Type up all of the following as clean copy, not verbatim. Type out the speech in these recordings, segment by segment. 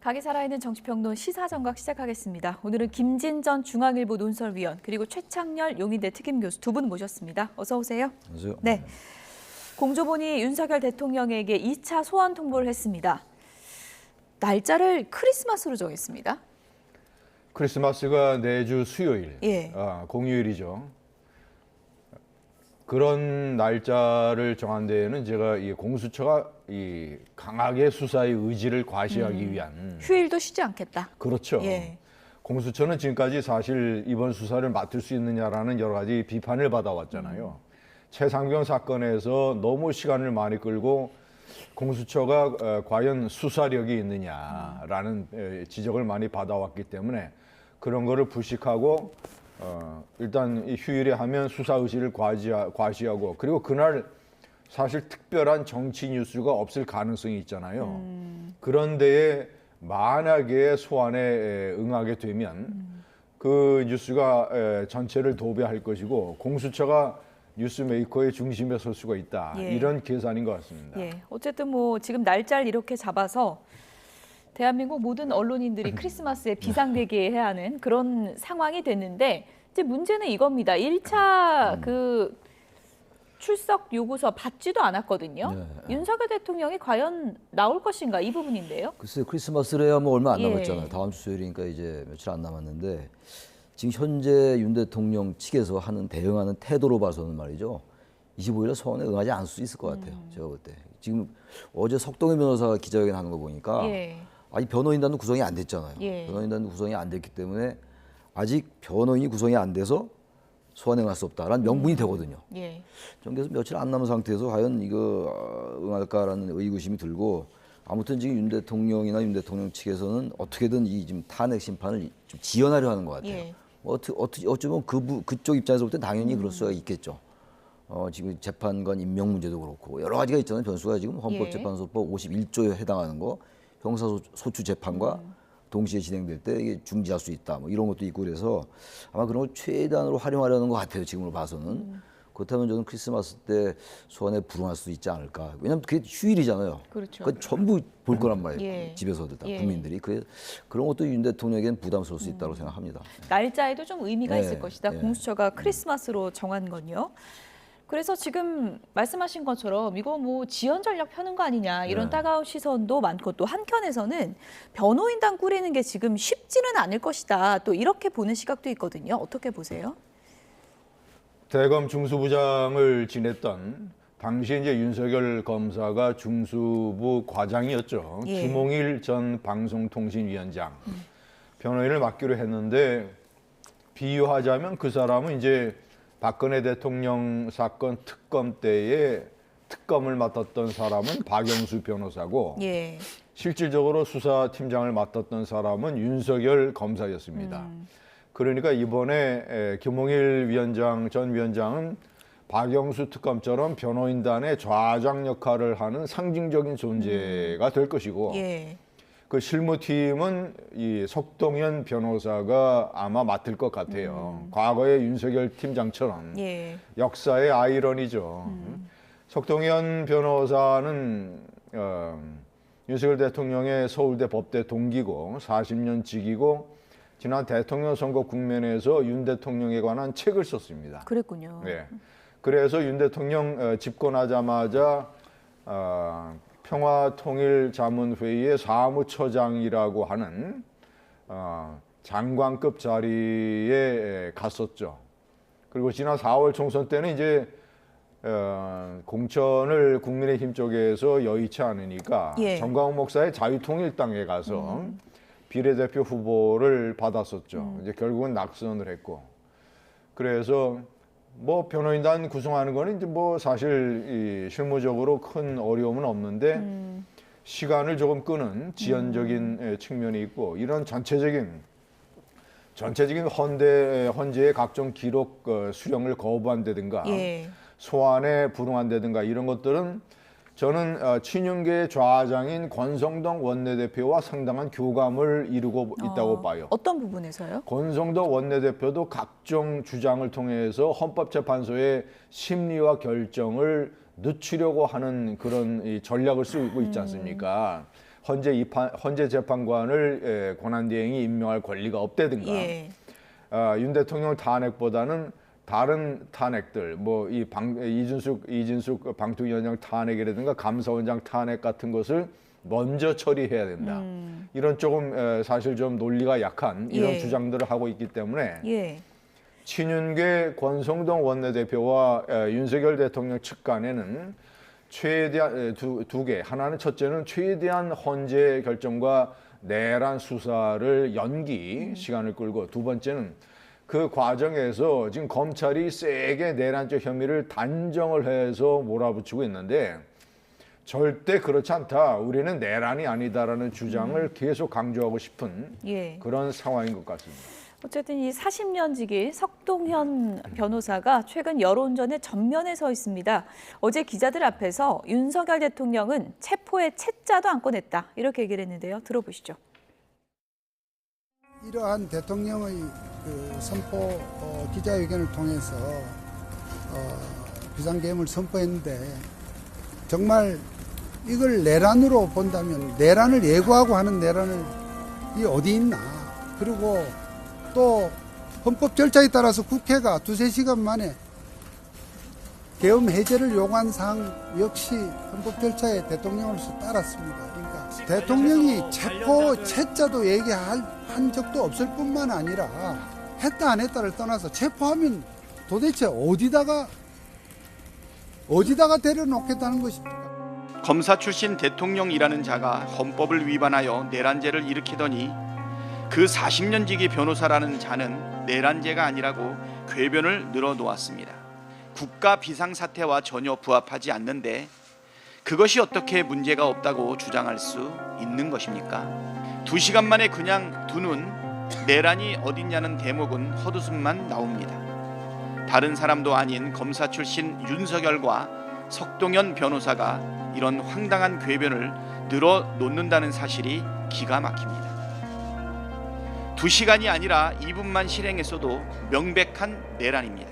각이 살아있는 정치평론 시사정각 시작하겠습니다. 오늘은 김진전 중앙일보 논설위원 그리고 최창렬 용인대 특임교수 두 분 모셨습니다. 어서 오세요. 안녕하세요. 네, 공조본이 윤석열 대통령에게 2차 소환 통보를 했습니다. 날짜를 크리스마스로 정했습니다. 크리스마스가 내주 수요일, 예. 공휴일이죠. 그런 날짜를 정한 데에는 제가 이 공수처가 이 강하게 수사의 의지를 과시하기 위한 휴일도 쉬지 않겠다. 그렇죠. 예. 공수처는 지금까지 사실 이번 수사를 맡을 수 있느냐라는 여러 가지 비판을 받아왔잖아요. 최상병 사건에서 너무 시간을 많이 끌고 공수처가 과연 수사력이 있느냐라는 지적을 많이 받아왔기 때문에 그런 거를 불식하고 일단 이 휴일에 하면 수사 의지를 과시하고 그리고 그날 사실 특별한 정치 뉴스가 없을 가능성이 있잖아요. 그런 데에 만약에 소환에 응하게 되면 그 뉴스가 전체를 도배할 것이고 공수처가 뉴스메이커의 중심에 설 수가 있다. 예. 이런 계산인 것 같습니다. 예. 어쨌든 뭐 지금 날짜를 이렇게 잡아서 대한민국 모든 언론인들이 크리스마스에 비상대기에 해야 하는 그런 상황이 됐는데 이제 문제는 이겁니다. 1차 그 출석 요구서 받지도 않았거든요. 네. 윤석열 대통령이 과연 나올 것인가 이 부분인데요. 글쎄요, 크리스마스래야 뭐 얼마 안 예. 남았잖아요. 다음 주 수요일이니까 이제 며칠 안 남았는데 지금 현재 윤 대통령 측에서 대응하는 태도로 봐서는 말이죠. 25일에 소환에 응하지 않을 수 있을 것 같아요. 제가 볼 때. 지금 어제 석동현 변호사가 기자회견 하는 거 보니까 예. 아직 변호인단도 구성이 안 됐잖아요. 예. 변호인단도 구성이 안 됐기 때문에 아직 변호인이 구성이 안 돼서 소환에 응할 수 없다라는 명분이 되거든요. 예. 그래서 며칠 안 남은 상태에서 과연 이거 응할까라는 의구심이 들고 아무튼 지금 윤 대통령이나 윤 대통령 측에서는 어떻게든 이 지금 탄핵 심판을 좀 지연하려 하는 것 같아요. 예. 어쩌면 그쪽 입장에서 볼 때 당연히 그럴 수가 있겠죠. 지금 재판관 임명 문제도 그렇고 여러 가지가 있잖아요. 변수가 지금 헌법재판소법 51조에 해당하는 거 형사소추 재판과 동시에 진행될 때 이게 중지할 수 있다. 뭐 이런 것도 있고 그래서 아마 그런 걸 최대한으로 활용하려는 것 같아요. 지금으로 봐서는. 그렇다면 저는 크리스마스 때 소환에 불응할 수 있지 않을까. 왜냐하면 그게 휴일이잖아요. 그렇죠. 그건 전부 볼 거란 말이에요. 예. 집에서도 다 예. 국민들이. 그런 것도 윤 대통령에게는 부담스러울 수 있다고 생각합니다. 날짜에도 좀 의미가 네, 있을 것이다. 네. 공수처가 크리스마스로 정한 건요. 그래서 지금 말씀하신 것처럼 이거 뭐 지연 전략 펴는 거 아니냐 이런 네. 따가운 시선도 많고 또 한켠에서는 변호인단 꾸리는 게 지금 쉽지는 않을 것이다. 또 이렇게 보는 시각도 있거든요. 어떻게 보세요? 대검 중수부장을 지냈던 당시 이제 윤석열 검사가 중수부 과장이었죠. 예. 김홍일 전 방송통신위원장 변호인을 맡기로 했는데 비유하자면 그 사람은 이제 박근혜 대통령 사건 특검 때에 특검을 맡았던 사람은 박영수 변호사고 예. 실질적으로 수사팀장을 맡았던 사람은 윤석열 검사였습니다. 그러니까 이번에 김홍일 전 위원장은 박영수 특검처럼 변호인단의 좌장 역할을 하는 상징적인 존재가 될 것이고 예. 그 실무팀은 이 석동현 변호사가 아마 맡을 것 같아요. 과거의 윤석열 팀장처럼 예. 역사의 아이러니죠. 석동현 변호사는 윤석열 대통령의 서울대 법대 동기고 40년 직이고 지난 대통령 선거 국면에서 윤 대통령에 관한 책을 썼습니다. 그랬군요. 네. 그래서 윤 대통령 집권하자마자 평화통일자문회의의 사무처장이라고 하는 장관급 자리에 갔었죠. 그리고 지난 4월 총선 때는 이제 공천을 국민의힘 쪽에서 여의치 않으니까 예. 정광훈 목사의 자유통일당에 가서 비례대표 후보를 받았었죠. 이제 결국은 낙선을 했고 그래서 뭐 변호인단 구성하는 거는 이제 뭐 사실 이 실무적으로 큰 어려움은 없는데 시간을 조금 끄는 지연적인 측면이 있고 이런 전체적인 헌재의 각종 기록 수령을 거부한다든가 예. 소환에 불응한다든가 이런 것들은 저는 친윤계의 좌장인 권성동 원내대표와 상당한 교감을 이루고 있다고 봐요. 어떤 부분에서요? 권성동 원내대표도 각종 주장을 통해서 헌법재판소의 심리와 결정을 늦추려고 하는 그런 이 전략을 쓰고 있지 않습니까? 헌재 재판관을 권한대행이 임명할 권리가 없다든가 예. 윤 대통령 탄핵보다는 다른 탄핵들 뭐 이 이진숙 방통위원장 탄핵이라든가 감사원장 탄핵 같은 것을 먼저 처리해야 된다. 이런 조금 사실 좀 논리가 약한 이런 예. 주장들을 하고 있기 때문에 예. 친윤계 권성동 원내대표와 윤석열 대통령 측 간에는 최대한 두 개. 하나는 첫째는 최대한 헌재 결정과 내란 수사를 연기 시간을 끌고 두 번째는 그 과정에서 지금 검찰이 세게 내란적 혐의를 단정을 해서 몰아붙이고 있는데 절대 그렇지 않다. 우리는 내란이 아니다라는 주장을 계속 강조하고 싶은 예. 그런 상황인 것 같습니다. 어쨌든 이 40년 지기 석동현 변호사가 최근 여론전에 전면에 서 있습니다. 어제 기자들 앞에서 윤석열 대통령은 체포에 채자도 안 꺼냈다. 이렇게 얘기를 했는데요. 들어보시죠. 이러한 대통령의 그 선포 기자회견을 통해서 비상계엄을 선포했는데 정말 이걸 내란으로 본다면 내란을 예고하고 하는 내란이 어디 있나. 그리고 또 헌법 절차에 따라서 국회가 두세 시간 만에 계엄 해제를 요구한 사항 역시 헌법 절차에 대통령으로서 따랐습니다. 그러니까 대통령이 체포 채자도 얘기한 적도 없을 뿐만 아니라 했다 안 했다를 떠나서 체포하면 도대체 어디다가 데려놓겠다는 것입니까? 검사 출신 대통령이라는 자가 헌법을 위반하여 내란죄를 일으키더니 그 40년 지기 변호사라는 자는 내란죄가 아니라고 궤변을 늘어놓았습니다. 국가 비상사태와 전혀 부합하지 않는데 그것이 어떻게 문제가 없다고 주장할 수 있는 것입니까? 2시간 만에 그냥 두는 내란이 어딨냐는 대목은 헛웃음만 나옵니다. 다른 사람도 아닌 검사 출신 윤석열과 석동현 변호사가 이런 황당한 궤변을 늘어놓는다는 사실이 기가 막힙니다. 2시간이 아니라 2분만 실행했어도 명백한 내란입니다.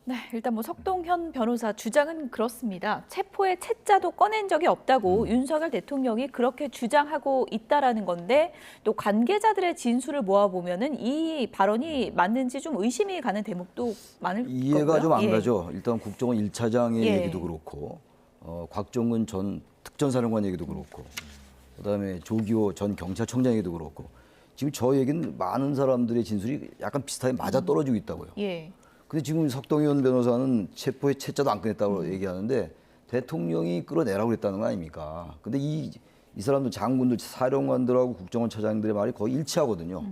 네, 일단 뭐 석동현 변호사 주장은 그렇습니다. 체포에 채자도 꺼낸 적이 없다고 윤석열 대통령이 그렇게 주장하고 있다라는 건데 또 관계자들의 진술을 모아보면은 이 발언이 맞는지 좀 의심이 가는 대목도 많을 거고요. 이해가 좀 안 예. 가죠. 일단 국정원 1차장의 예. 얘기도 그렇고 곽종근 전 특전사령관 얘기도 그렇고 그다음에 조기호 전 경찰청장 얘기도 그렇고 지금 저 얘기는 많은 사람들의 진술이 약간 비슷하게 맞아떨어지고 있다고요. 예. 근데 지금 석동현 변호사는 체포에 채자도 안 꺼냈다고 얘기하는데 대통령이 끌어내라고 그랬다는 거 아닙니까? 근데 이 사람들 장군들, 사령관들하고 국정원 차장들의 말이 거의 일치하거든요.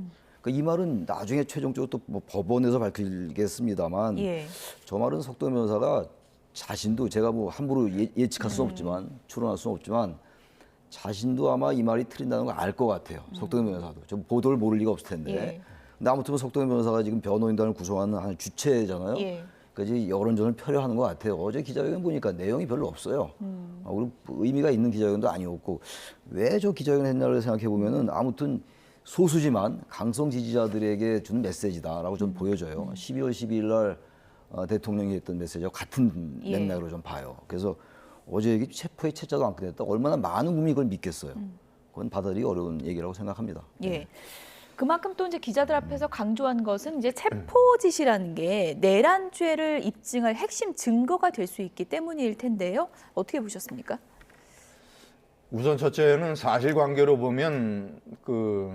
그러니까 이 말은 나중에 최종적으로 또 뭐 법원에서 밝히겠습니다만 예. 저 말은 석동현 변호사가 자신도 제가 뭐 함부로 예측할 수는 없지만 추론할 수는 없지만 자신도 아마 이 말이 틀린다는 걸 알 것 같아요. 석동현 변호사도. 좀 보도를 모를 리가 없을 텐데. 예. 근데 아무튼 석동현 변호사가 지금 변호인단을 구성하는 한 주체잖아요. 예. 그러니까 이제 여론전을 펴려하는 것 같아요. 어제 기자회견 보니까 내용이 별로 없어요. 그리고 의미가 있는 기자회견도 아니었고 왜 저 기자회견 했나를 생각해 보면은 아무튼 소수지만 강성 지지자들에게 준 메시지다라고 좀 보여져요. 12월 12일 날 대통령이 했던 메시지와 같은 예. 맥락으로 좀 봐요. 그래서 어제 얘기 체포에 채자도 안 꺼냈다. 얼마나 많은 국민이 그걸 믿겠어요. 그건 받아들이기 어려운 얘기라고 생각합니다. 예. 그만큼 또 이제 기자들 앞에서 강조한 것은 이제 체포 지시라는 게 내란죄를 입증할 핵심 증거가 될 수 있기 때문일 텐데요. 어떻게 보셨습니까? 우선 첫째는 사실관계로 보면 그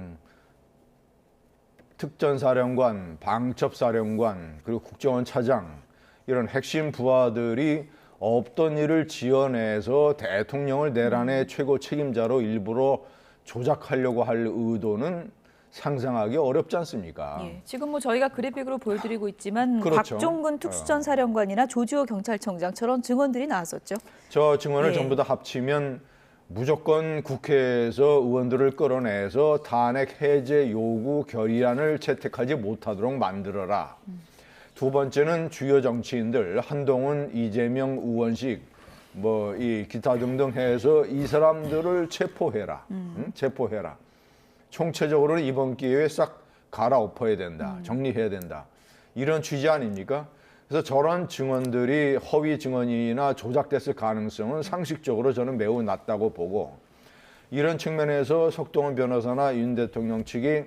특전사령관, 방첩사령관 그리고 국정원 차장 이런 핵심 부하들이 없던 일을 지어내서 대통령을 내란의 최고 책임자로 일부러 조작하려고 할 의도는 상상하기 어렵지 않습니까? 예, 지금 뭐 저희가 그래픽으로 보여드리고 있지만 그렇죠. 곽종근 특수전사령관이나 조지호 경찰청장처럼 증언들이 나왔었죠. 저 증언을 예. 전부 다 합치면 무조건 국회에서 의원들을 끌어내서 탄핵 해제 요구 결의안을 채택하지 못하도록 만들어라. 두 번째는 주요 정치인들 한동훈, 이재명, 우원식 뭐 이 기타 등등 해서 이 사람들을 체포해라. 체포해라. 총체적으로는 이번 기회에 싹 갈아엎어야 된다. 정리해야 된다. 이런 취지 아닙니까? 그래서 저런 증언들이 허위 증언이나 조작됐을 가능성은 상식적으로 저는 매우 낮다고 보고, 이런 측면에서 석동훈 변호사나 윤 대통령 측이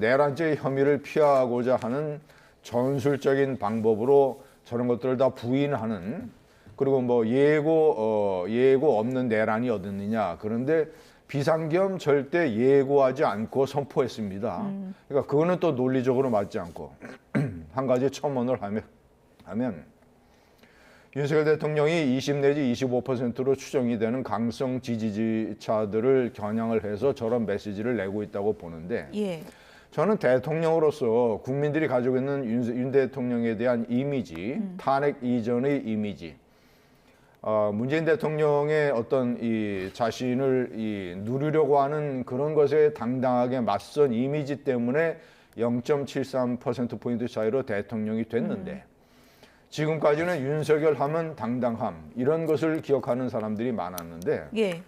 내란죄 혐의를 피하고자 하는 전술적인 방법으로 저런 것들을 다 부인하는, 그리고 뭐 예고 없는 내란이 어딨느냐, 그런데 비상겸 절대 예고하지 않고 선포했습니다. 그러니까 그거는 또 논리적으로 맞지 않고 한 가지 첨언을 하면 윤석열 대통령이 20 내지 25%로 추정이 되는 강성 지지자들을 겨냥을 해서 저런 메시지를 내고 있다고 보는데, 예. 저는 대통령으로서 국민들이 가지고 있는 윤 대통령에 대한 이미지, 탄핵 이전의 이미지, 문재인 대통령의 어떤 이 자신을 누리려고 하는 그런 것에 당당하게 맞선 이미지 때문에 0.73%포인트 차이로 대통령이 됐는데, 지금까지는 윤석열 하면 당당함, 이런 것을 기억하는 사람들이 많았는데, 예.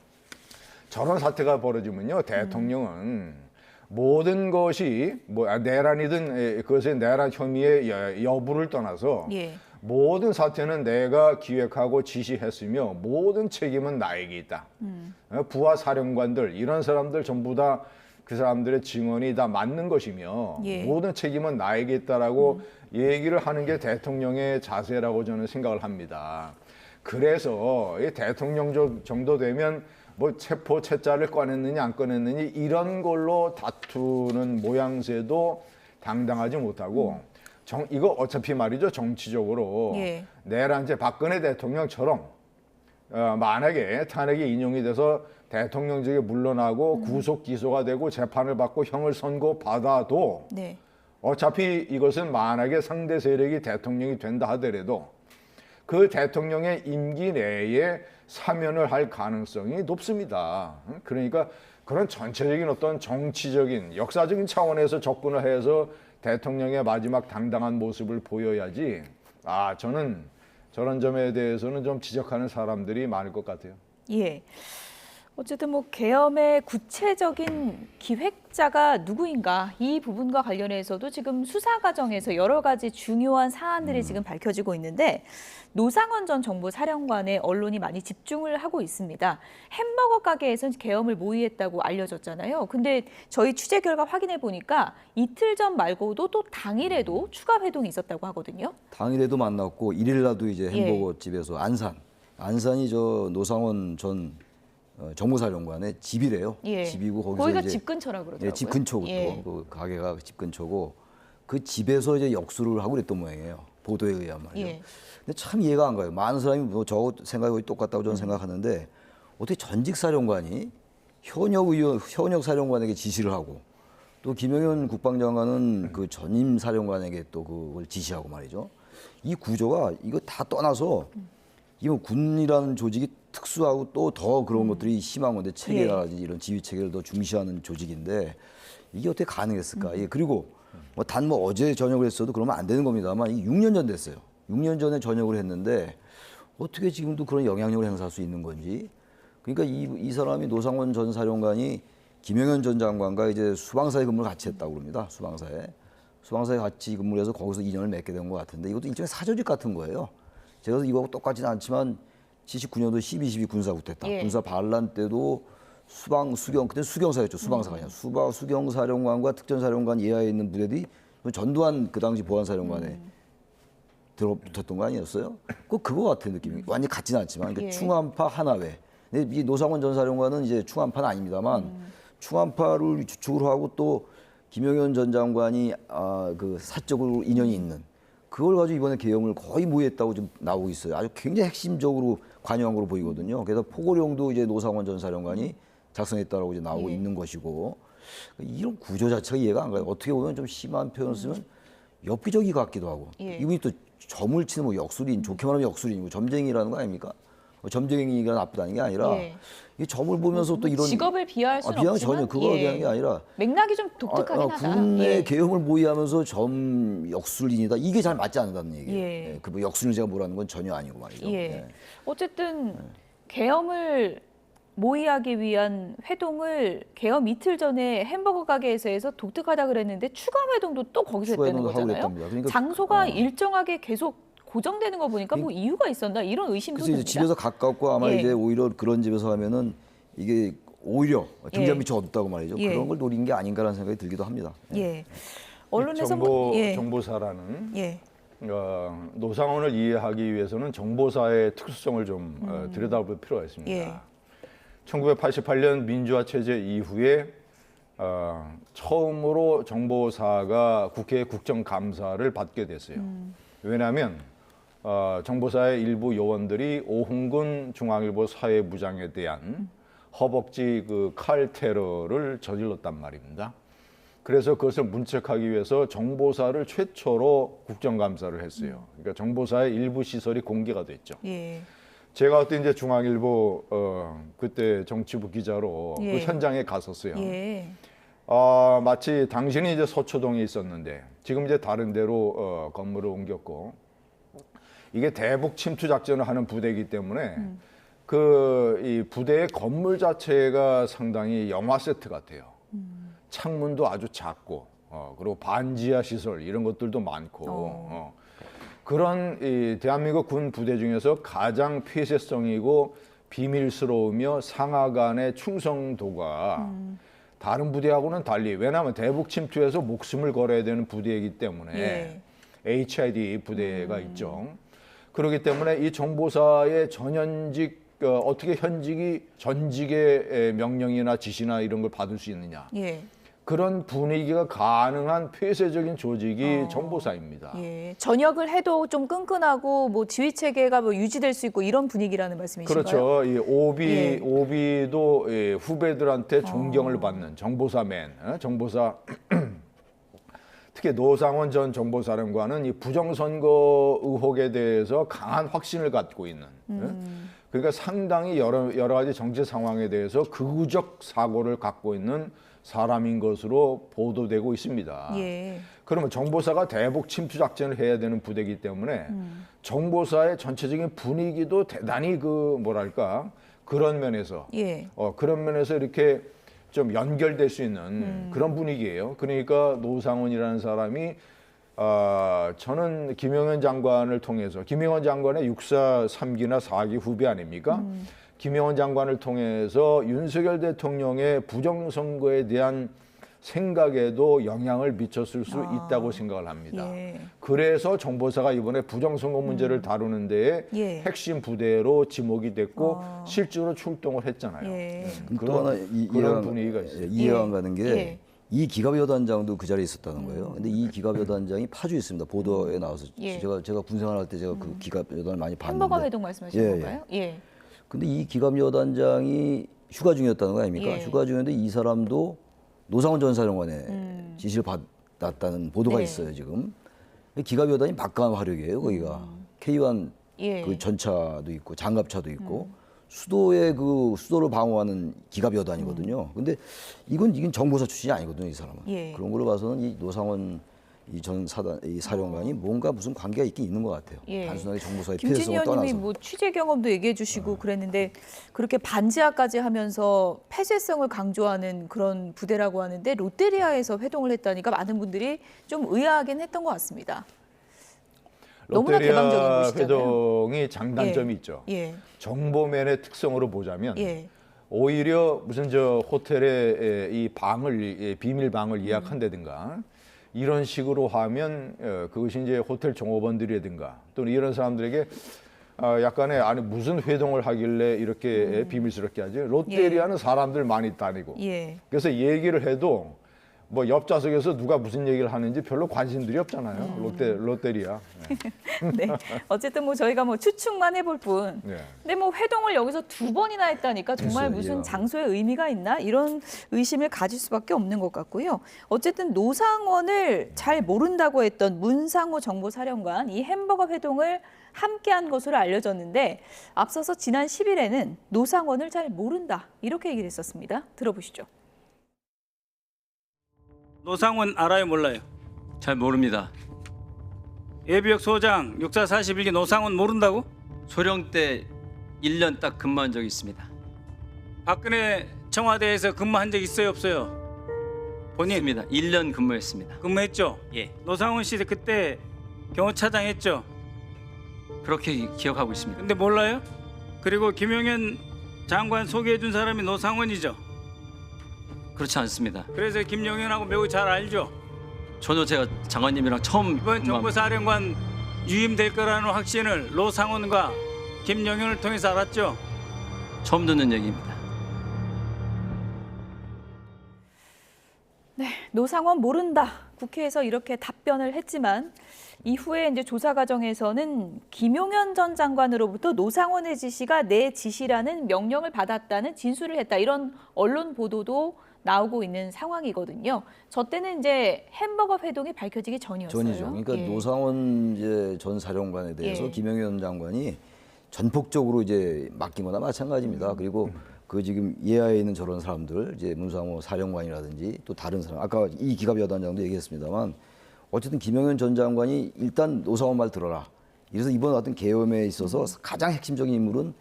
저런 사태가 벌어지면요, 대통령은 모든 것이 뭐 내란이든 그것의 내란 혐의의 여부를 떠나서 예. 모든 사태는 내가 기획하고 지시했으며 모든 책임은 나에게 있다. 부하 사령관들, 이런 사람들 전부 다 그 사람들의 증언이 다 맞는 것이며 예. 모든 책임은 나에게 있다라고 얘기를 하는 게 대통령의 자세라고 저는 생각을 합니다. 그래서 이 대통령 정도 되면 뭐 체포 채자를 꺼냈느냐 안 꺼냈느냐 이런 걸로 다투는 모양새도 당당하지 못하고, 이거 어차피 말이죠, 정치적으로 예. 내란죄 박근혜 대통령처럼 만약에 탄핵이 인용이 돼서 대통령직에 물러나고 구속 기소가 되고 재판을 받고 형을 선고받아도 네. 어차피 이것은 만약에 상대 세력이 대통령이 된다 하더라도 그 대통령의 임기 내에 사면을 할 가능성이 높습니다. 그러니까 그런 전체적인 어떤 정치적인 역사적인 차원에서 접근을 해서 대통령의 마지막 당당한 모습을 보여야지, 저는 저런 점에 대해서는 좀 지적하는 사람들이 많을 것 같아요. 예. 어쨌든 뭐 계엄의 구체적인 기획자가 누구인가, 이 부분과 관련해서도 지금 수사 과정에서 여러 가지 중요한 사안들이 지금 밝혀지고 있는데, 노상원 전 정보사령관에 언론이 많이 집중을 하고 있습니다. 햄버거 가게에서 계엄을 모의했다고 알려졌잖아요. 근데 저희 취재 결과 확인해 보니까 이틀 전 말고도 또 당일에도 추가 회동이 있었다고 하거든요. 당일에도 만났고 1일 날도 이제 햄버거 집에서 안산이 저 노상원 전 정보사령관의 집이래요. 예. 집이고 거기서 거기가 이제 집 근처라 그러더라고요. 집 근처고 예. 또 그 가게가 집 근처고 그 집에서 이제 역수를 하고 그랬던 모양이에요. 보도에 의하면 말이죠. 예. 근데 참 이해가 안 가요. 많은 사람이 뭐 저 생각이 똑같다고 저는 생각하는데, 어떻게 전직 사령관이 현역 사령관에게 지시를 하고, 또 김영현 국방장관은 그 전임 사령관에게 또 그걸 지시하고 말이죠. 이 구조가 이거 다 떠나서 이뭐 군이라는 조직이 특수하고 또 더 그런 것들이 심한 건데, 체계라든지 이런 지휘 체계를 더 중시하는 조직인데 이게 어떻게 가능했을까? 예, 그리고 뭐 어제 전역을 했어도 그러면 안 되는 겁니다만, 이 6년 전 됐어요. 6년 전에 전역을 했는데 어떻게 지금도 그런 영향력을 행사할 수 있는 건지. 그러니까 이 사람이 노상원 전 사령관이 김영현 전 장관과 이제 수방사에 근무를 같이 했다고 그럽니다. 수방사에 같이 근무를 해서 거기서 인연을 맺게 된 것 같은데, 이것도 일종의 사조직 같은 거예요. 제가 이거하고 똑같지는 않지만 79년도 12.12 군사 쿠데타, 예. 군사 반란 때도 그때 수경사였죠. 수방사가 아니라 수경사령관과 특전사령관 예하에 있는 부대들이 전두환 그 당시 보안사령관에 들어붙었던 거 아니었어요? 그거 같은 느낌이 완전히 같지는 않지만, 그러니까 예. 충암파 하나회. 근데 이 노상원 전 사령관은 이제 충암파는 아닙니다만 충암파를 주축으로 하고 또 김영현 전 장관이 그 사적으로 인연이 있는, 그걸 가지고 이번에 계엄을 거의 모의했다고 좀 나오고 있어요. 아주 굉장히 핵심적으로 관여한 걸로 보이거든요. 그래서 포고령도 이제 노상원 전 사령관이 작성했다라고 이제 나오고 예. 있는 것이고, 이런 구조 자체가 이해가 안 가요. 어떻게 보면 좀 심한 표현을 쓰면 엽기적이 같기도 하고, 예. 이분이 또 점을 치는 뭐 역술인, 좋게 말하면 역술인이고 점쟁이라는 거 아닙니까? 점쟁이가 나쁘다는 게 아니라 예. 이 점을 보면서 또 이런 직업을 비하할 수는 비하는 없지만 전혀 그거 얘기하는 게 아니라 맥락이 좀 독특하긴 하다. 군내 예. 계엄을 모의하면서 점 역술인이다, 이게 잘 맞지 않는다는 얘기예요. 예. 그뭐 역술인 제가 뭐라는 건 전혀 아니고 말이죠. 예. 어쨌든 계엄을 모의하기 위한 회동을 개엄 이틀 전에 햄버거 가게에서 해서 독특하다 그랬는데 추가 회동도 또 거기서 추가 했다는 회동도 하고 거잖아요. 그랬답니다. 그러니까 장소가 일정하게 계속 고정되는 거 보니까 뭐 이유가 있었나 이런 의심도 그래서 이제 듭니다. 집에서 가깝고 아마 예. 이제 오히려 그런 집에서 하면은 이게 오히려 등잔빛이 예. 어둡다고 말이죠. 예. 그런 걸 노린 게 아닌가라는 생각이 들기도 합니다. 예. 언론에서 뭐 정보사라는 예. 노상원을 이해하기 위해서는 정보사의 특수성을 좀 들여다볼 필요가 있습니다. 예. 1988년 민주화 체제 이후에 처음으로 정보사가 국회 국정감사를 받게 됐어요. 왜냐하면 정보사의 일부 요원들이 오흥근 중앙일보 사회부장에 대한 허벅지 그 칼 테러를 저질렀단 말입니다. 그래서 그것을 문책하기 위해서 정보사를 최초로 국정감사를 했어요. 그러니까 정보사의 일부 시설이 공개가 됐죠. 예. 제가 그때 이제 중앙일보 그때 정치부 기자로 예. 그 현장에 갔었어요. 예. 마치 당신이 이제 서초동에 있었는데 지금 이제 다른 데로 건물을 옮겼고 이게 대북 침투 작전을 하는 부대이기 때문에 그 이 부대의 건물 자체가 상당히 영화 세트 같아요. 창문도 아주 작고 그리고 반지하 시설 이런 것들도 많고 그런 이 대한민국 군 부대 중에서 가장 폐쇄성이고 비밀스러우며 상하 간의 충성도가 다른 부대하고는 달리 왜냐하면 대북 침투에서 목숨을 걸어야 되는 부대이기 때문에 HID 부대가 있죠. 그렇기 때문에 이 정보사의 전현직 어떻게 현직이 전직의 명령이나 지시나 이런 걸 받을 수 있느냐. 예. 그런 분위기가 가능한 폐쇄적인 조직이 정보사입니다. 예. 전역을 해도 좀 끈끈하고 뭐 지휘 체계가 뭐 유지될 수 있고 이런 분위기라는 말씀이신가요? 그렇죠. 이 예. 오비도 후배들한테 존경을 받는 정보사맨, 정보사. 특히 노상원 전 정보사령관은 이 부정선거 의혹에 대해서 강한 확신을 갖고 있는. 그러니까 상당히 여러 가지 정치 상황에 대해서 극우적 사고를 갖고 있는 사람인 것으로 보도되고 있습니다. 예. 그러면 정보사가 대북 침투 작전을 해야 되는 부대이기 때문에 정보사의 전체적인 분위기도 대단히 그 뭐랄까 그런 면에서 예. 그런 면에서 이렇게 좀 연결될 수 있는 그런 분위기예요. 그러니까 노상원이라는 사람이 저는 김영현 장관을 통해서 김영현 장관의 육사 3기나 4기 후배 아닙니까? 김영현 장관을 통해서 윤석열 대통령의 부정선거에 대한 생각에도 영향을 미쳤을 수 있다고 생각을 합니다. 예. 그래서 정보사가 이번에 부정선거 문제를 다루는 데에 예. 핵심 부대로 지목이 됐고 실제로 출동을 했잖아요. 예. 또 하나 그런 분위기가 있어요. 이해가 안 가는 게 예. 이 기갑여단장도 그 자리에 있었다는 거예요. 근데 이 기갑여단장이 파주에 있습니다. 보도에 나와서 예. 제가 군생활할 때 제가 그 기갑여단을 많이 봤는데. 햄버거 회동 말씀하시는 예, 건가요? 예. 근데 이 기갑여단장이 휴가 중이었다는 거 아닙니까? 예. 휴가 중이었는데 이 사람도 노상원 전 사령관의 지시를 받았다는 보도가 네. 있어요 지금. 기갑여단이 막강한 화력이에요 거기가. K1 예. 그 전차도 있고 장갑차도 있고 수도의 그 수도를 방어하는 기갑여단이거든요. 근데 이건 정보사 출신이 아니거든요 이 사람은. 예. 그런 걸로 봐서는 이 노상원 이 전 사령관이 뭔가 무슨 관계가 있긴 있는 것 같아요. 예. 단순하게 정보사의 김진희 폐쇄성을 의원님이 떠나서. 뭐 취재 경험도 얘기해 주시고 그랬는데 그렇게 반지하까지 하면서 폐쇄성을 강조하는 그런 부대라고 하는데 롯데리아에서 회동을 했다니까 많은 분들이 좀 의아하긴 했던 것 같습니다. 너무나 대방적인 롯데리아 곳이잖아요. 회동이 장단점이 있죠. 예. 정보면의 특성으로 보자면 예. 오히려 무슨 저 호텔에 이 방을 비밀 방을 예약한다든가 이런 식으로 하면 그것이 이제 호텔 종업원들이라든가 또는 이런 사람들에게 약간의 아니 무슨 회동을 하길래 이렇게 비밀스럽게 하지? 롯데리아는 사람들 많이 다니고 예. 그래서 얘기를 해도 뭐 옆좌석에서 누가 무슨 얘기를 하는지 별로 관심들이 없잖아요. 롯데리아. 네. 어쨌든 뭐 저희가 뭐 추측만 해볼 뿐. 네. 근데 뭐 회동을 여기서 2번이나 했다니까 정말 글쎄요, 무슨 예. 장소에 의미가 있나 이런 의심을 가질 수밖에 없는 것 같고요. 어쨌든 노상원을 잘 모른다고 했던 문상호 정보사령관 이 햄버거 회동을 함께한 것으로 알려졌는데 앞서서 지난 10일에는 노상원을 잘 모른다 이렇게 얘기를 했었습니다. 들어보시죠. 노상원 알아요 몰라요? 잘 모릅니다. 예비역 소장 육사 41기 노상원 모른다고? 소령 때 1년 딱 근무한 적이 있습니다. 박근혜 청와대에서 근무한 적 있어요, 없어요? 본인 있습니다. 1년 근무했습니다. 근무했죠? 예, 노상원 씨 그때 경호차장 했죠? 그렇게 기억하고 있습니다. 근데 몰라요? 그리고 김용현 장관 소개해 준 사람이 노상원이죠. 그렇지 않습니다. 그래서 김용현하고 매우 잘 알죠. 저도 제가 장관님이랑 처음 이번 근무한- 정보사령관 유임될 거라는 확신을 노상원과 김용현을 통해서 알았죠. 처음 듣는 얘기입니다. 노상원 모른다. 국회에서 이렇게 답변을 했지만 이후에 이제 조사 과정에서는 김용현 전 장관으로부터 노상원의 지시가 내 지시라는 명령을 받았다는 진술을 했다. 이런 언론 보도도 나오고 있는 상황이거든요. 저 때는 이제 햄버거 회동이 밝혀지기 전이었어요. 전이죠. 그러니까 예. 노상원 이제 전 사령관에 대해서 예. 김영현 장관이 전폭적으로 이제 맡긴 거나 마찬가지입니다. 그리고 그 지금 예하에 있는 저런 사람들, 이제 문상호 사령관이라든지 또 다른 사람, 아까 이 기갑 여단장도 얘기했습니다만 어쨌든 김영현 전 장관이 일단 노상원 말 들어라. 이래서 이번 어떤 계엄에 있어서 가장 핵심적인 인물은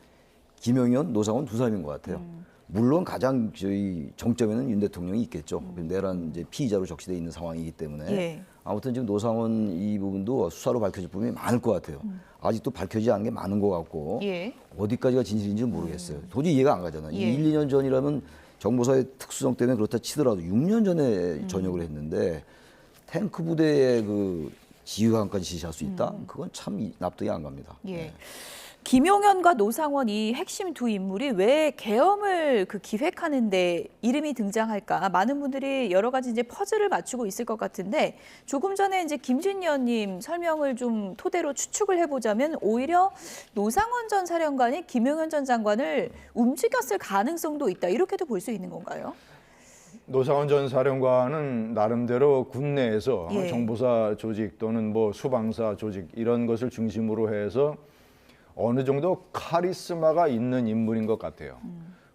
김영현, 노상원 두 사람인 것 같아요. 물론 가장 저희 정점에는 윤 대통령이 있겠죠. 내란 이제 피의자로 적시돼 있는 상황이기 때문에 예. 아무튼 지금 노상원 이 부분도 수사로 밝혀질 부분이 많을 것 같아요. 아직도 밝혀지지 않은 게 많은 것 같고 예. 어디까지가 진실인지 모르겠어요. 도저히 이해가 안 가잖아요. 예. 1, 2년 전이라면 정보사의 특수성 때문에 그렇다 치더라도 6년 전에 전역을 했는데 탱크 부대의 그 지휘관까지 지시할 수 있다? 그건 참 납득이 안 갑니다. 예. 네. 김용현과 노상원 이 핵심 두 인물이 왜 계엄을 기획하는데 이름이 등장할까? 많은 분들이 여러 가지 이제 퍼즐을 맞추고 있을 것 같은데 조금 전에 이제 김준희 의원님 설명을 좀 토대로 추측을 해보자면 오히려 노상원 전 사령관이 김용현 전 장관을 움직였을 가능성도 있다. 이렇게도 볼 수 있는 건가요? 노상원 전 사령관은 나름대로 군내에서 예. 정보사 조직 또는 뭐 수방사 조직 이런 것을 중심으로 해서 어느 정도 카리스마가 있는 인물인 것 같아요.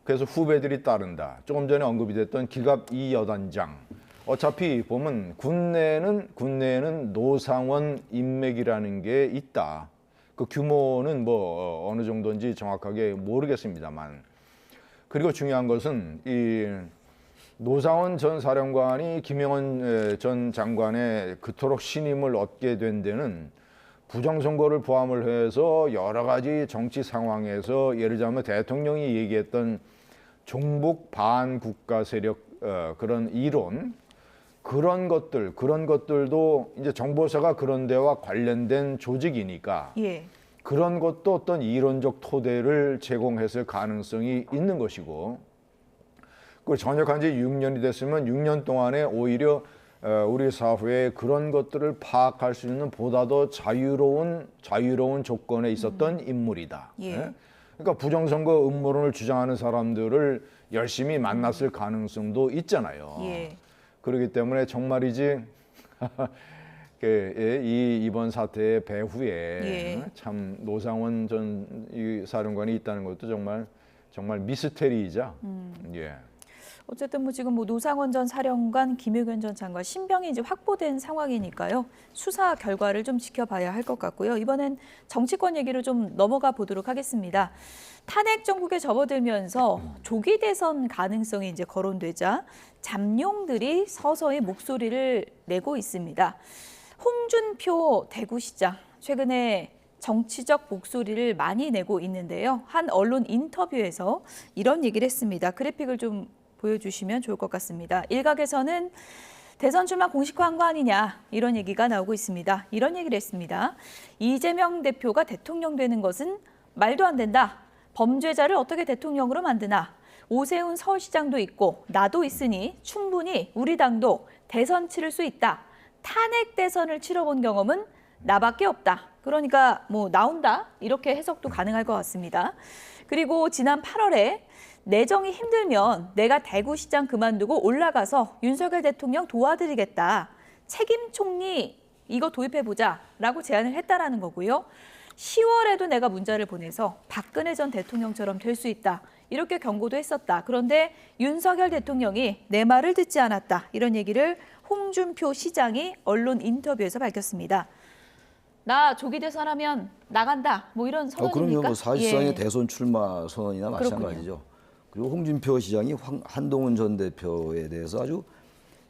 그래서 후배들이 따른다. 조금 전에 언급이 됐던 기갑 이 여단장. 어차피 보면 군내에는 노상원 인맥이라는 게 있다. 그 규모는 뭐 어느 정도인지 정확하게 모르겠습니다만. 그리고 중요한 것은 이 노상원 전 사령관이 김영원 전 장관의 그토록 신임을 얻게 된 데는 부정선거를 포함을 해서 여러 가지 정치 상황에서 예를 들자면 대통령이 얘기했던 종북 반국가 세력 그런 이론 그런 것들도 이제 정보사가 그런 데와 관련된 조직이니까 예. 그런 것도 어떤 이론적 토대를 제공했을 가능성이 있는 것이고 그 전역한 지 6년이 됐으면 6년 동안에 오히려 우리 사회에 그런 것들을 파악할 수 있는 보다 더 자유로운 조건에 있었던 인물이다. 예. 예? 그러니까 부정선거 음모론을 주장하는 사람들을 열심히 만났을 가능성도 있잖아요. 예. 그렇기 때문에 정말이지 이번 사태의 배후에 예. 참 노상원 전 이 사령관이 있다는 것도 정말 미스테리이자 예. 어쨌든 뭐 지금 뭐 노상원 전 사령관, 김용현 전 장관 신병이 이제 확보된 상황이니까요. 수사 결과를 좀 지켜봐야 할 것 같고요. 이번엔 정치권 얘기로 좀 넘어가 보도록 하겠습니다. 탄핵 정국에 접어들면서 조기 대선 가능성이 이제 거론되자 잠룡들이 서서히 목소리를 내고 있습니다. 홍준표 대구시장 최근에 정치적 목소리를 많이 내고 있는데요. 한 언론 인터뷰에서 이런 얘기를 했습니다. 그래픽을 좀 보여주시면 좋을 것 같습니다. 일각에서는 대선 출마 공식화한 거 아니냐 이런 얘기가 나오고 있습니다. 이런 얘기를 했습니다. 이재명 대표가 대통령 되는 것은 말도 안 된다. 범죄자를 어떻게 대통령으로 만드나. 오세훈 서울시장도 있고 나도 있으니 충분히 우리 당도 대선 치를 수 있다. 탄핵 대선을 치러본 경험은 나밖에 없다. 그러니까 뭐 나온다 이렇게 해석도 가능할 것 같습니다. 그리고 지난 8월에 내정이 힘들면 내가 대구시장 그만두고 올라가서 윤석열 대통령 도와드리겠다. 책임 총리 이거 도입해보자라고 제안을 했다라는 거고요. 10월에도 내가 문자를 보내서 박근혜 전 대통령처럼 될 수 있다. 이렇게 경고도 했었다. 그런데 윤석열 대통령이 내 말을 듣지 않았다. 이런 얘기를 홍준표 시장이 언론 인터뷰에서 밝혔습니다. 나 조기 대선하면 나간다. 뭐 이런 선언입니까? 그럼요. 뭐 사실상의 예. 대선 출마 선언이나 마찬가지죠. 그리고 홍준표 시장이 한동훈 전 대표에 대해서 아주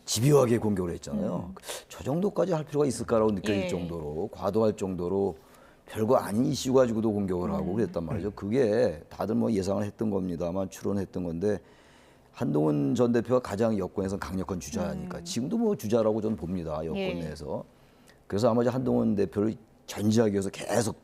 집요하게 공격을 했잖아요. 저 정도까지 할 필요가 있을까라고 느껴질 예. 정도로 과도할 정도로 별거 아닌 이슈 가지고도 공격을 하고 그랬단 말이죠. 그게 다들 뭐 예상을 했던 겁니다만 추론했던 건데 한동훈 전 대표가 가장 여권에서 강력한 주자니까 지금도 뭐 주자라고 저는 봅니다. 여권 예. 내에서. 그래서 아마 이제 한동훈 대표를 견제하기 위해서 계속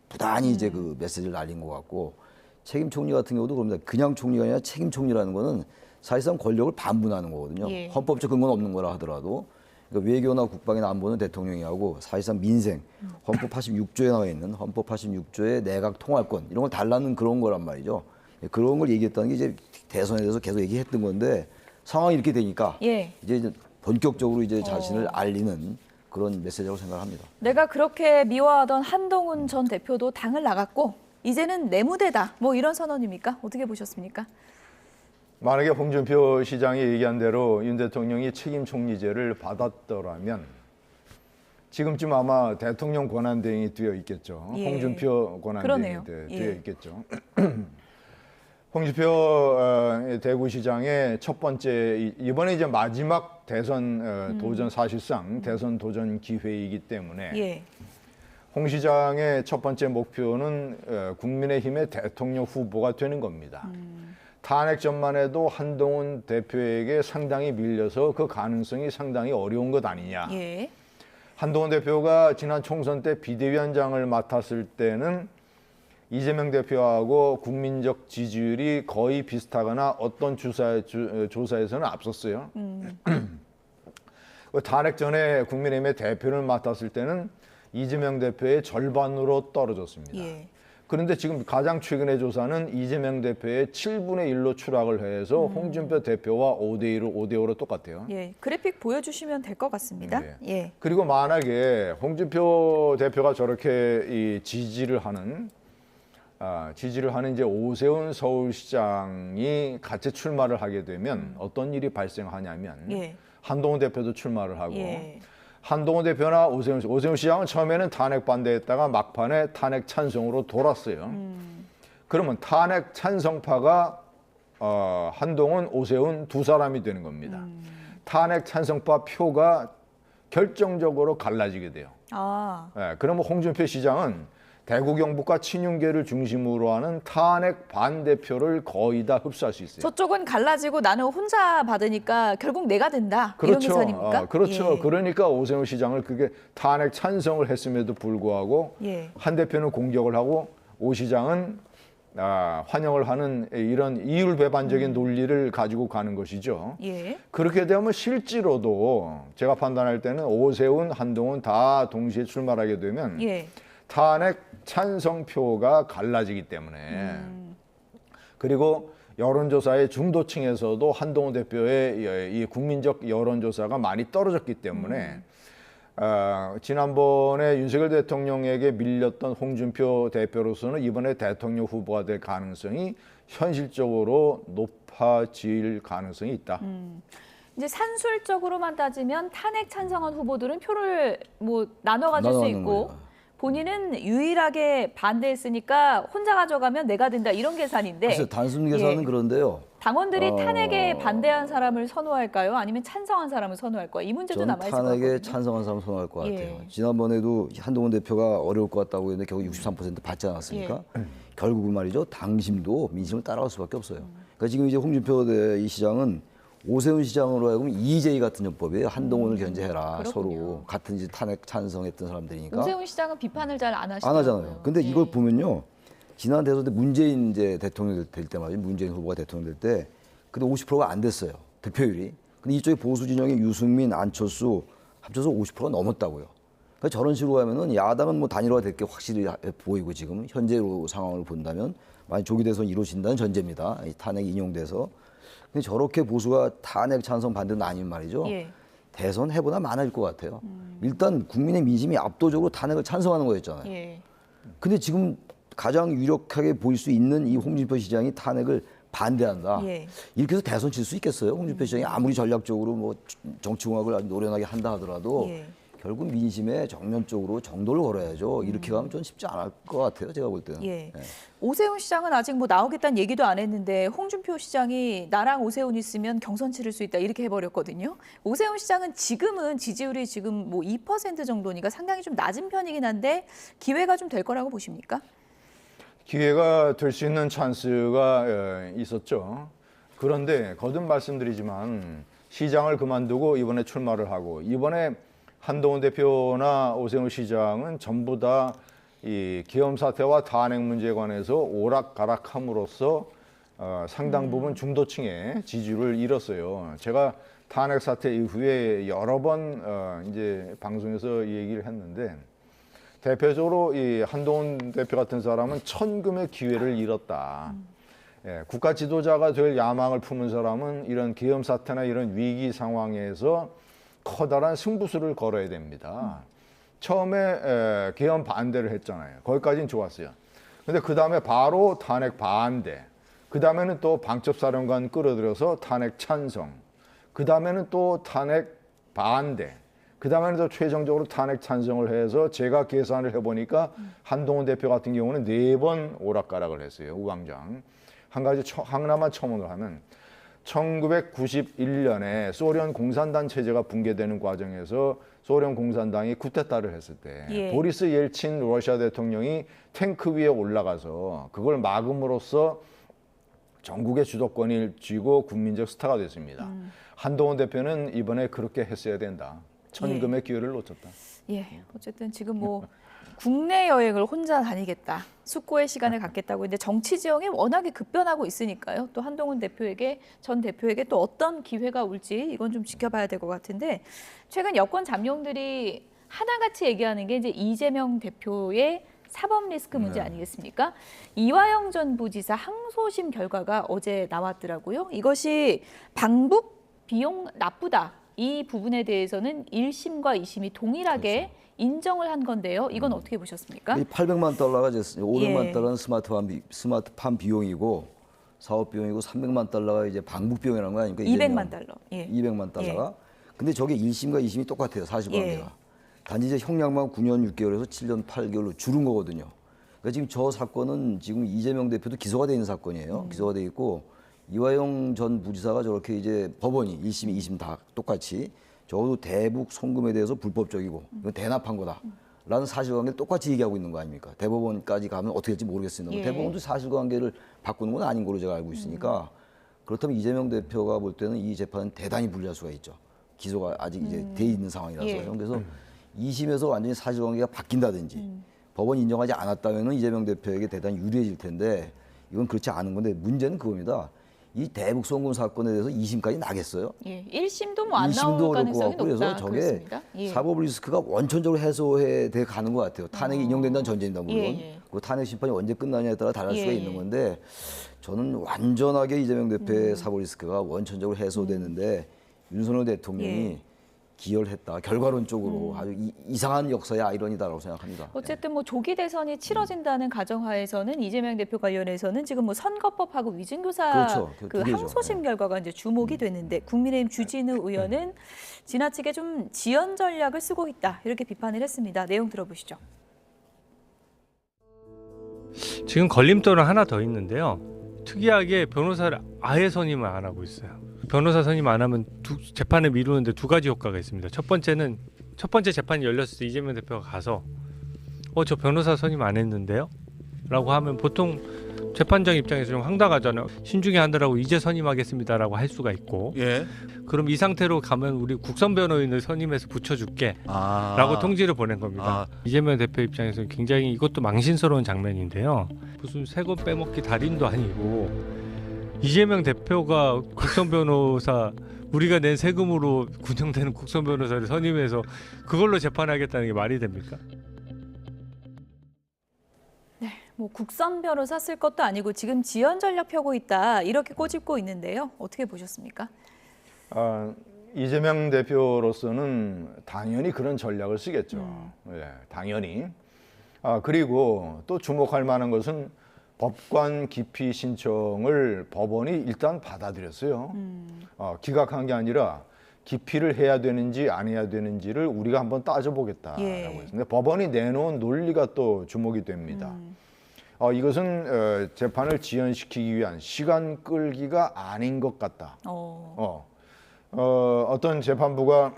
부단히 이제 그 메시지를 날린 것 같고 책임 총리 같은 경우도 그럽니다. 그냥 총리가 아니라 책임 총리라는 거는 사실상 권력을 반분하는 거거든요. 예. 헌법적 근거는 없는 거라 하더라도 그러니까 외교나 국방이나 안보는 대통령이 하고 사실상 민생, 헌법 86조에 나와 있는 헌법 86조의 내각 통할권 이런 걸 달라는 그런 거란 말이죠. 그런 걸 얘기했다는 게 이제 대선에 대해서 계속 얘기했던 건데 상황이 이렇게 되니까 예. 이제 본격적으로 이제 자신을 알리는 그런 메시지라고 생각합니다. 내가 그렇게 미워하던 한동훈 전 대표도 당을 나갔고 이제는 내 무대다. 뭐 이런 선언입니까? 어떻게 보셨습니까? 만약에 홍준표 시장이 얘기한 대로 윤 대통령이 책임 총리제를 받았더라면 지금쯤 아마 대통령 권한대행이 되어 있겠죠. 예. 홍준표 그러네요. 권한대행이 예. 되어 있겠죠. 홍준표 대구시장의 첫 번째 이번에 이제 마지막 대선 도전 사실상 대선 도전 기회이기 때문에 예. 홍 시장의 첫 번째 목표는 국민의힘의 대통령 후보가 되는 겁니다. 탄핵전만 해도 한동훈 대표에게 상당히 밀려서 그 가능성이 상당히 어려운 것 아니냐. 예. 한동훈 대표가 지난 총선 때 비대위원장을 맡았을 때는 이재명 대표하고 국민적 지지율이 거의 비슷하거나 어떤 조사에서는 앞섰어요. 탄핵 전에 국민의힘의 대표를 맡았을 때는 이재명 대표의 절반으로 떨어졌습니다. 예. 그런데 지금 가장 최근의 조사는 이재명 대표의 7분의 1로 추락을 해서 홍준표 대표와 5대5로 똑같아요. 예. 그래픽 보여주시면 될 것 같습니다. 네. 예. 그리고 만약에 홍준표 대표가 저렇게 이 지지를 하는 이제 오세훈 서울시장이 같이 출마를 하게 되면 어떤 일이 발생하냐면 예. 한동훈 대표도 출마를 하고 예. 한동훈 대표나 오세훈 시장은 처음에는 탄핵 반대했다가 막판에 탄핵 찬성으로 돌았어요. 그러면 탄핵 찬성파가 한동훈, 오세훈 두 사람이 되는 겁니다. 탄핵 찬성파 표가 결정적으로 갈라지게 돼요. 아. 예, 그러면 홍준표 시장은 대구 경북과 친윤계를 중심으로 하는 탄핵 반대표를 거의 다 흡수할 수 있어요. 저쪽은 갈라지고 나는 혼자 받으니까 결국 내가 된다. 이런 그렇죠. 계산입니까? 그렇죠. 예. 그러니까 오세훈 시장을 그게 탄핵 찬성을 했음에도 불구하고 예. 한 대표는 공격을 하고 오 시장은 환영을 하는 이런 이율배반적인 논리를 가지고 가는 것이죠. 예. 그렇게 되면 실제로도 제가 판단할 때는 오세훈, 한동훈 다 동시에 출마하게 되면 예. 탄핵 찬성표가 갈라지기 때문에 그리고 여론조사의 중도층에서도 한동훈 대표의 이 국민적 여론조사가 많이 떨어졌기 때문에 지난번에 윤석열 대통령에게 밀렸던 홍준표 대표로서는 이번에 대통령 후보가 될 가능성이 현실적으로 높아질 가능성이 있다. 이제 산술적으로만 따지면 탄핵 찬성한 후보들은 표를 뭐 나눠 가질 수 나눠가는 있고 거예요. 본인은 유일하게 반대했으니까 혼자 가져가면 내가 된다 이런 계산인데 글쎄 단순 계산은 예. 그런데요. 당원들이 탄핵에 반대한 사람을 선호할까요? 아니면 찬성한 사람을 선호할까요? 이 문제도 전 남아있을 것 탄핵에 같거든요. 찬성한 사람 선호할 것 같아요. 예. 지난번에도 한동훈 대표가 어려울 것 같다고 했는데 결국 63% 받지 않았습니까? 결국은 말이죠. 당심도 민심을 따라갈 수밖에 없어요. 그러니까 지금 이제 홍준표 이 시장은 오세훈 시장으로 하여금 EJ 같은 전법이에요. 한동훈을 견제해라. 그렇군요. 서로 같은 이제 탄핵 찬성했던 사람들이니까. 오세훈 시장은 비판을 잘 안 안 하시더라고요. 하잖아요. 근데 예. 이걸 보면요. 지난 대선 때 문재인 이제 대통령 될 때 말이죠. 문재인 후보가 대통령 될 때 근데 50%가 안 됐어요. 득표율이. 근데 이쪽에 보수 진영의 유승민, 안철수 합쳐서 50%가 넘었다고요. 그러니까 저런 식으로 하면은 야당은 뭐 단일화 될 게 확실히 보이고 지금 현재로 상황을 본다면 만약 조기 대선 이루어진다는 전제입니다. 이 탄핵 인용돼서. 근데 저렇게 보수가 탄핵 찬성 반대는 아닌 말이죠. 예. 대선 해보나 많아질 것 같아요. 일단 국민의 민심이 압도적으로 탄핵을 찬성하는 거였잖아요. 예. 근데 지금 가장 유력하게 보일 수 있는 이 홍준표 시장이 탄핵을 반대한다. 예. 이렇게 해서 대선 칠 수 있겠어요? 홍준표 시장이 아무리 전략적으로 뭐 정치공학을 아주 노련하게 한다 하더라도 예. 결국 민심에 정면적으로 정도를 걸어야죠. 이렇게 가면 좀 쉽지 않을 것 같아요. 제가 볼 때는. 예. 네. 오세훈 시장은 아직 뭐 나오겠다는 얘기도 안 했는데 홍준표 시장이 나랑 오세훈 있으면 경선 치를 수 있다 이렇게 해버렸거든요. 오세훈 시장은 지금은 지지율이 지금 뭐 2% 정도니까 상당히 좀 낮은 편이긴 한데 기회가 좀 될 거라고 보십니까? 기회가 될 수 있는 찬스가 있었죠. 그런데 거듭 말씀드리지만 시장을 그만두고 이번에 출마를 하고 이번에 한동훈 대표나 오세훈 시장은 전부 다 이 계엄 사태와 탄핵 문제에 관해서 오락가락함으로써 상당 부분 중도층의 지지를 잃었어요. 제가 탄핵 사태 이후에 여러 번 이제 방송에서 얘기를 했는데 대표적으로 이 한동훈 대표 같은 사람은 천금의 기회를 잃었다. 예, 국가 지도자가 될 야망을 품은 사람은 이런 계엄 사태나 이런 위기 상황에서 커다란 승부수를 걸어야 됩니다. 처음에 계엄 반대를 했잖아요. 거기까지는 좋았어요. 근데 그 다음에 바로 탄핵 반대. 그 다음에는 또 방첩사령관 끌어들여서 탄핵 찬성. 그 다음에는 또 탄핵 반대. 그 다음에는 또 최종적으로 탄핵 찬성을 해서 제가 계산을 해보니까 한동훈 대표 같은 경우는 4번 오락가락을 했어요. 우왕좌왕. 한 가지 하나만 첨언을 하면 1991년에 소련 공산당 체제가 붕괴되는 과정에서 소련 공산당이 쿠데타를 했을 때 예. 보리스 옐친 러시아 대통령이 탱크 위에 올라가서 그걸 막음으로써 전국의 주도권을 쥐고 국민적 스타가 됐습니다. 한동훈 대표는 이번에 그렇게 했어야 된다. 천금의 기회를 놓쳤다. 예, 어쨌든 지금 뭐 국내 여행을 혼자 다니겠다, 숙고의 시간을 갖겠다고 했는데 정치 지형이 워낙에 급변하고 있으니까요. 또 한동훈 대표에게 전 대표에게 또 어떤 기회가 올지 이건 좀 지켜봐야 될 것 같은데 최근 여권 잠룡들이 하나같이 얘기하는 게 이제 이재명 대표의 사법 리스크 문제 아니겠습니까? 이화영 전 부지사 항소심 결과가 어제 나왔더라고요. 이것이 방북 비용 나쁘다. 이 부분에 대해서는 1심과 2심이 동일하게 인정을 한 건데요. 이건 어떻게 보셨습니까? 이 800만 달러가 이제 500만 예. 달러는 스마트팜 비용이고 사업 비용이고 300만 달러가 이제 방북 비용이라는 거 아닙니까? 200만 달러. 예. 200만 달러가. 근데 저게 1심과 2심이 똑같아요. 사실관계가. 단지 이제 형량만 9년 6개월에서 7년 8개월로 줄은 거거든요. 그러니까 지금 저 사건은 지금 이재명 대표도 기소가 돼 있는 사건이에요. 기소가 돼 있고 이화영 전 부지사가 저렇게 이제 법원이 1심, 2심 다 똑같이 적어도 대북 송금에 대해서 불법적이고 이건 대납한 거다. 라는 사실관계를 똑같이 얘기하고 있는 거 아닙니까? 대법원까지 가면 어떻게 될지 모르겠습니다. 예. 대법원도 사실관계를 바꾸는 건 아닌 걸로 제가 알고 있으니까 그렇다면 이재명 대표가 볼 때는 이 재판은 대단히 불리할 수가 있죠. 기소가 아직 이제 돼 있는 상황이라서요. 예. 그래서 2심에서 완전히 사실관계가 바뀐다든지 법원이 인정하지 않았다면 이재명 대표에게 대단히 유리해질 텐데 이건 그렇지 않은 건데 문제는 그겁니다. 이 대북 송금 사건에 대해서 2심까지 나겠어요? 예. 1심도 뭐 안 1심도 나올 어려울 것 가능성이 같고 높다. 그래서 저게 그렇습니다. 예. 사법 리스크가 원천적으로 해소해 돼 가는 것 같아요. 탄핵이 인용된다는 전제입니다, 물론. 예. 그 탄핵 심판이 언제 끝나냐에 따라 다를 수가 예. 있는 건데 저는 완전하게 이재명 대표의 사법 리스크가 원천적으로 해소되는데 윤석열 대통령이 예. 기여했다. 결과론적으로 아주 이상한 역사의 아이러니다라고 생각합니다. 어쨌든 뭐 조기 대선이 치러진다는 가정하에서는 이재명 대표 관련해서는 지금 뭐 선거법하고 위증교사 그렇죠. 그 그 두 개죠. 항소심 결과가 이제 주목이 되는데 국민의힘 주진우 의원은 지나치게 좀 지연 전략을 쓰고 있다 이렇게 비판을 했습니다. 내용 들어보시죠. 지금 걸림돌은 하나 더 있는데요. 특이하게 변호사를 아예 선임을 안 하고 있어요. 변호사 선임 안 하면 재판을 미루는데 2가지 효과가 있습니다. 첫 번째 재판이 열렸을 때 이재명 대표가 가서 저 변호사 선임 안 했는데요? 라고 하면 보통 재판장 입장에서 좀 황당하잖아요. 신중히 하느라고 이제 선임하겠습니다라고 할 수가 있고 예. 그럼 이 상태로 가면 우리 국선 변호인을 선임해서 붙여줄게 라고 통지를 보낸 겁니다. 이재명 대표 입장에서는 굉장히 이것도 망신스러운 장면인데요. 무슨 세금 빼먹기 달인도 아니고 이재명 대표가 국선 변호사 우리가 낸 세금으로 운영되는 국선 변호사를 선임해서 그걸로 재판하겠다는 게 말이 됩니까? 뭐 국선 변호사 쓸 것도 아니고 지금 지연 전략 펴고 있다 이렇게 꼬집고 있는데요. 어떻게 보셨습니까? 이재명 대표로서는 당연히 그런 전략을 쓰겠죠. 예, 당연히. 그리고 또 주목할 만한 것은 법관 기피 신청을 법원이 일단 받아들였어요. 기각한 게 아니라 기피를 해야 되는지 안 해야 되는지를 우리가 한번 따져보겠다라고 예. 했습니다. 법원이 내놓은 논리가 또 주목이 됩니다. 이것은 재판을 지연시키기 위한 시간 끌기가 아닌 것 같다. 어떤 재판부가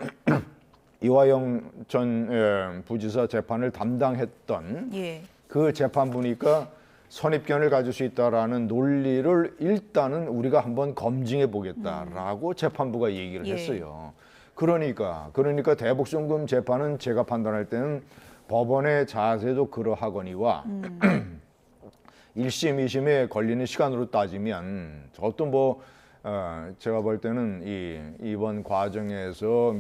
이화영 전 부지사 재판을 담당했던 예. 그 재판부니까 선입견을 가질 수 있다라는 논리를 일단은 우리가 한번 검증해 보겠다라고 재판부가 얘기를 예. 했어요. 그러니까 대북송금 재판은 제가 판단할 때는 법원의 자세도 그러하거니와 1심, 2심에 걸리는 시간으로 따지면 어떤 제가 볼 때는 이번 과정에서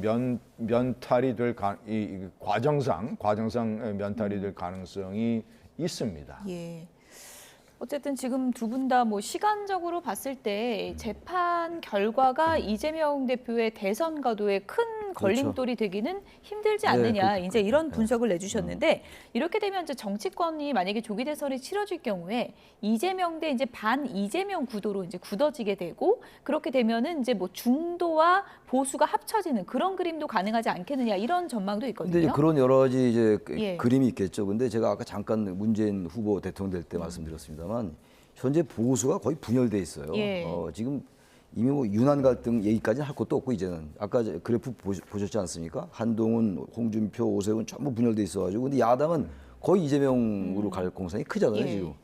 면탈이 될 이 과정상 면탈이 될 가능성이 있습니다. 예. 어쨌든 지금 두 분 다 뭐 시간적으로 봤을 때 재판 결과가 이재명 대표의 대선 가도에 큰 걸림돌이 되기는 힘들지 않느냐 이제 이런 분석을 내주셨는데 이렇게 되면 이제 정치권이 만약에 조기 대선이 치러질 경우에 이재명 대 이제 반 이재명 구도로 이제 굳어지게 되고 그렇게 되면은 이제 뭐 중도와 보수가 합쳐지는 그런 그림도 가능하지 않겠느냐 이런 전망도 있거든요. 근데 이제 그런 여러 가지 이제 예. 그림이 있겠죠. 근데 제가 아까 잠깐 문재인 후보 대통령 될 때 말씀드렸습니다만 현재 보수가 거의 분열돼 있어요. 예. 지금 이미 뭐 유난 갈등 얘기까지는 할 것도 없고 이제는 아까 그래프 보셨지 않습니까? 한동훈, 홍준표, 오세훈 전부 분열돼 있어가지고 근데 야당은 거의 이재명으로 갈 공산이 크잖아요 예. 지금.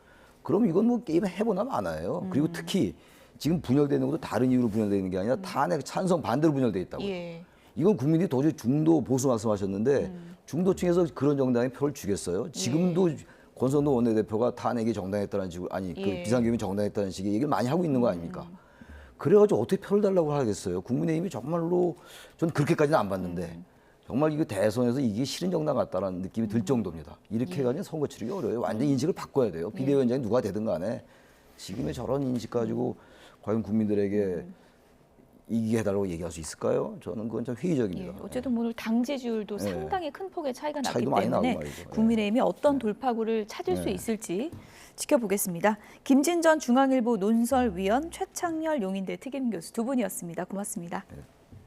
그럼 이건 뭐 게임 해보나 마나요. 그리고 특히 지금 분열되는 것도 다른 이유로 분열되는 게 아니라 탄핵 찬성 반대로 분열돼 있다고요. 예. 이건 국민이 도저히 중도 보수 말씀하셨는데 중도층에서 그런 정당에 표를 주겠어요. 지금도 권성동 원내대표가 탄핵이 정당했다는 식으로 그 비상계엄이 정당했다는 식의 얘기를 많이 하고 있는 거 아닙니까? 그래가지고 어떻게 표를 달라고 하겠어요. 국민의힘이 정말로 전 그렇게까지는 안 봤는데 정말 이거 대선에서 이게 싫은 정당 같다라는 느낌이 들 정도입니다. 이렇게 해가지고 선거 치르기 어려워요. 완전 인식을 바꿔야 돼요. 비대위원장이 누가 되든 간에 지금의 저런 인식 가지고 과연 국민들에게 이기게 해달라고 얘기할 수 있을까요? 저는 그건 좀 회의적입니다. 어쨌든 오늘 당 지지율도 상당히 큰 폭의 차이가 났기 차이도 많이 나고 때문에 말이죠. 국민의힘이 어떤 돌파구를 찾을 수 있을지 지켜보겠습니다. 김진전 중앙일보 논설위원, 최창렬 용인대 특임교수 두 분이었습니다. 고맙습니다.